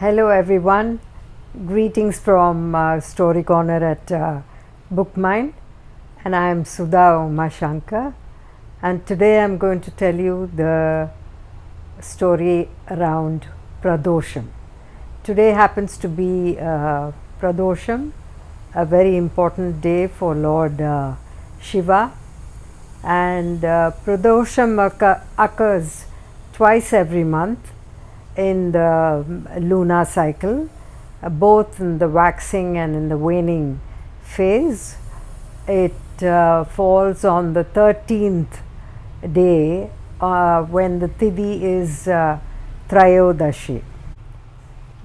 Hello everyone, greetings from Story Corner at Bookmind, and I am Sudha Umashanker, and today I am going to tell you the story around Pradosham. Today happens to be Pradosham, a very important day for Lord Shiva, and Pradosham occurs twice every month in the lunar cycle, both in the waxing and in the waning phase. It falls on the 13th day when the thithi is Trayodashi.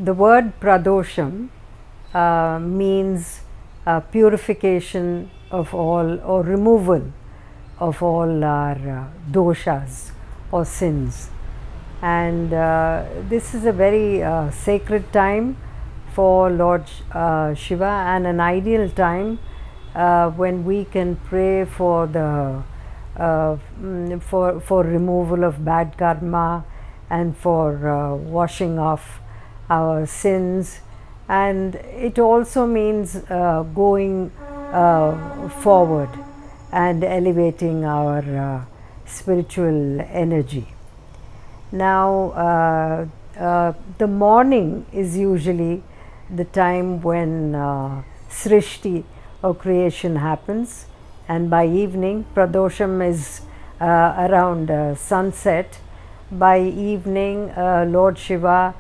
The word Pradosham means purification of all, or removal of all our doshas or sins. And this is a very sacred time for Lord Shiva, and an ideal time when we can pray for the for removal of bad karma and for washing off our sins. And it also means going forward and elevating our spiritual energy. Now the morning is usually the time when Srishti or creation happens, and by evening, Pradosham is around sunset. By evening, Lord Shiva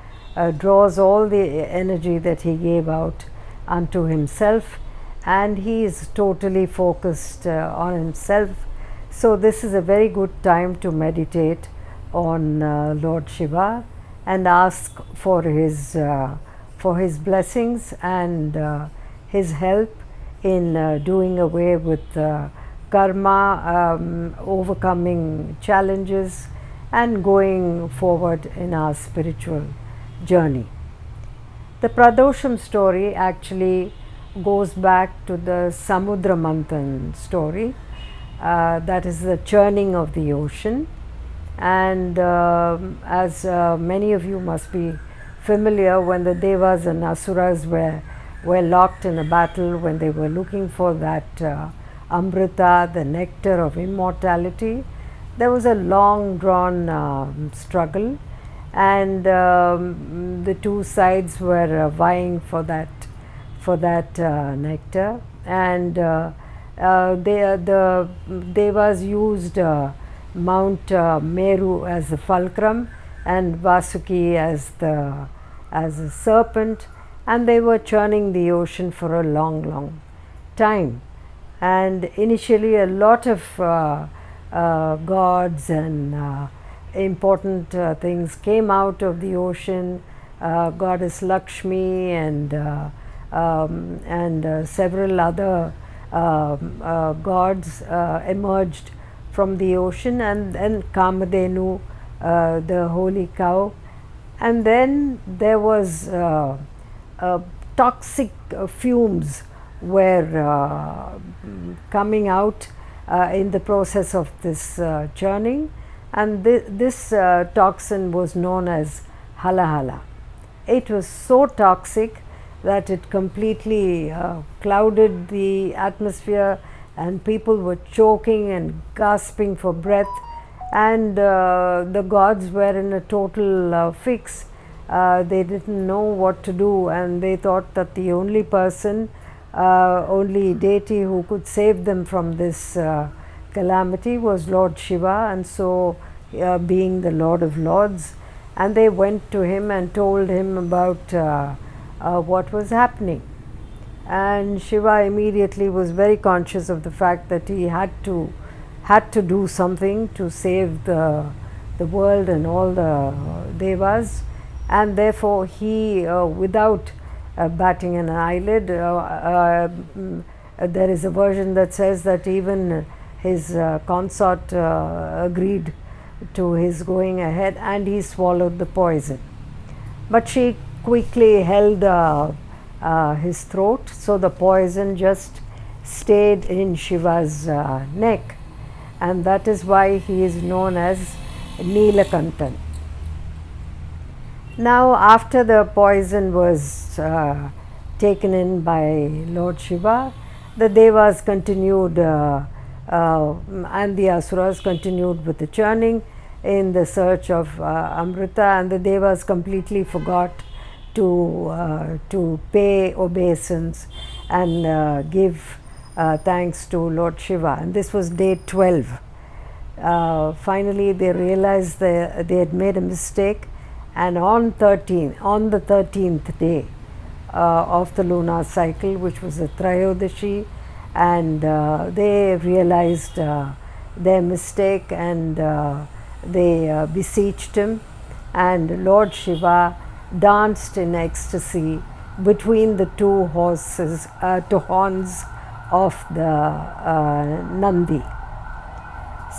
draws all the energy that he gave out unto himself, and he is totally focused on himself. So this is a very good time to meditate on Lord Shiva and ask for his blessings and his help in doing away with karma, overcoming challenges, and going forward in our spiritual journey. The Pradosham story actually goes back to the Samudhra Manthan story, that is the churning of the ocean. And as many of you must be familiar, when the Devas and Asuras were locked in a battle, when they were looking for that Amrita, the nectar of immortality, there was a long drawn struggle, and the two sides were vying for that nectar, and the Devas used Mount Meru as the fulcrum and Vasuki as a serpent, and they were churning the ocean for a long time. And initially a lot of gods and important things came out of the ocean. Goddess Lakshmi and several other gods emerged from the ocean, and then Kamadhenu, the holy cow, and then there was toxic fumes were coming out in the process of this churning, and this toxin was known as halahala. It was so toxic that it completely clouded the atmosphere, and people were choking and gasping for breath, and the gods were in a total fix. They didn't know what to do, and they thought that the only person, only deity who could save them from this calamity was Lord Shiva, and so being the Lord of Lords, and they went to him and told him about what was happening. And Shiva immediately was very conscious of the fact that he had to do something to save the world and all the Devas, and therefore he, without batting an eyelid, there is a version that says that even his consort agreed to his going ahead, and he swallowed the poison. But she quickly held his throat, so the poison just stayed in Shiva's neck, and that is why he is known as Neelakantan. Now, after the poison was taken in by Lord Shiva, the Devas continued and the Asuras continued with the churning in the search of Amrita, and the Devas completely forgot to pay obeisance and give thanks to Lord Shiva. And this was day 12. Finally, they realized they had made a mistake, and on the 13th day of the lunar cycle, which was the Trayodashi, and they realized their mistake, and they beseeched him, and Lord Shiva danced in ecstasy between the two horns of the Nandi.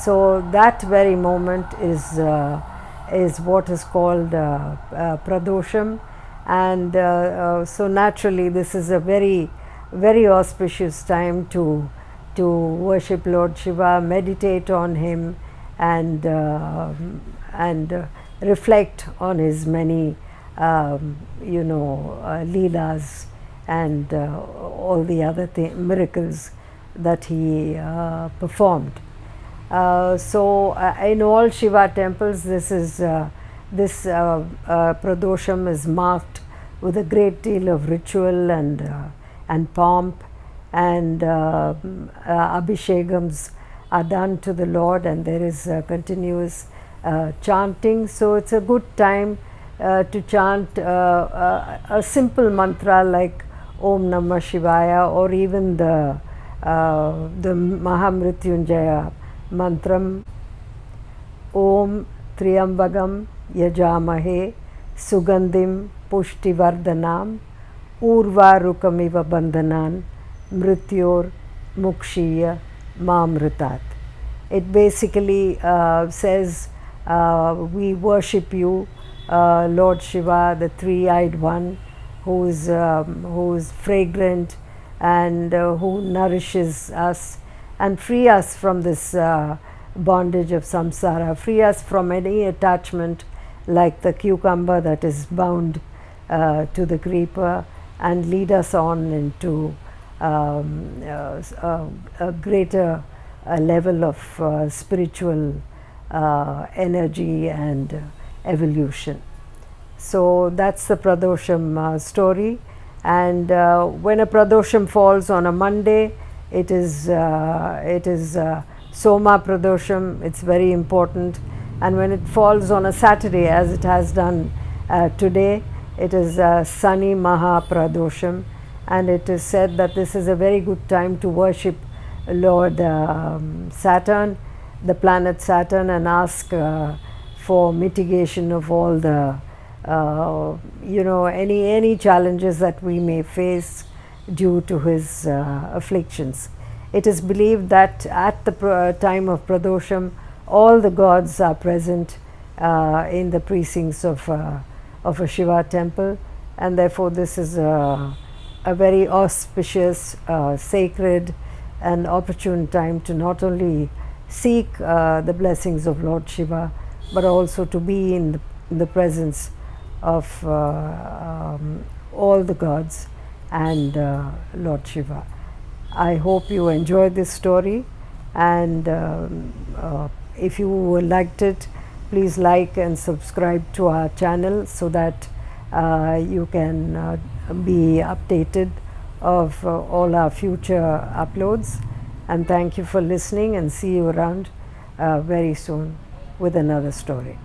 So that very moment is what is called Pradosham, and so naturally this is a very, very auspicious time to worship Lord Shiva, meditate on him, and reflect on his many leelas and all the other miracles that he performed. So in all Shiva temples, this Pradosham is marked with a great deal of ritual and pomp, and abhishekams are done to the Lord, and there is continuous chanting. So it's a good time to chant a simple mantra like Om Namah Shivaya, or even the Mahamrityunjaya mantram, Om Triambagam Yajamahe Sugandhim Pushtivardhanam Urvarukamiva Bandhanan Mrityor Mukshiya Mamritat. It basically says, we worship you, Lord Shiva, the three-eyed one, who is fragrant and who nourishes us, and free us from this bondage of samsara, free us from any attachment like the cucumber that is bound to the creeper, and lead us on into a greater level of spiritual energy and evolution. So that's the Pradosham story, and when a Pradosham falls on a Monday, it is Soma Pradosham. It's very important, and when it falls on a Saturday, as it has done today, it is Sani Maha Pradosham, and it is said that this is a very good time to worship Lord Saturn, the planet Saturn, and ask for mitigation of all the any challenges that we may face due to his afflictions. It is believed that at the time of Pradosham, all the gods are present in the precincts of a Shiva temple, and therefore this is a very auspicious, sacred and opportune time to not only seek the blessings of Lord Shiva, but also to be in the presence of all the gods and Lord Shiva. I hope you enjoyed this story, and if you liked it, please like and subscribe to our channel so that you can be updated of all our future uploads. And thank you for listening, and see you around very soon with another story.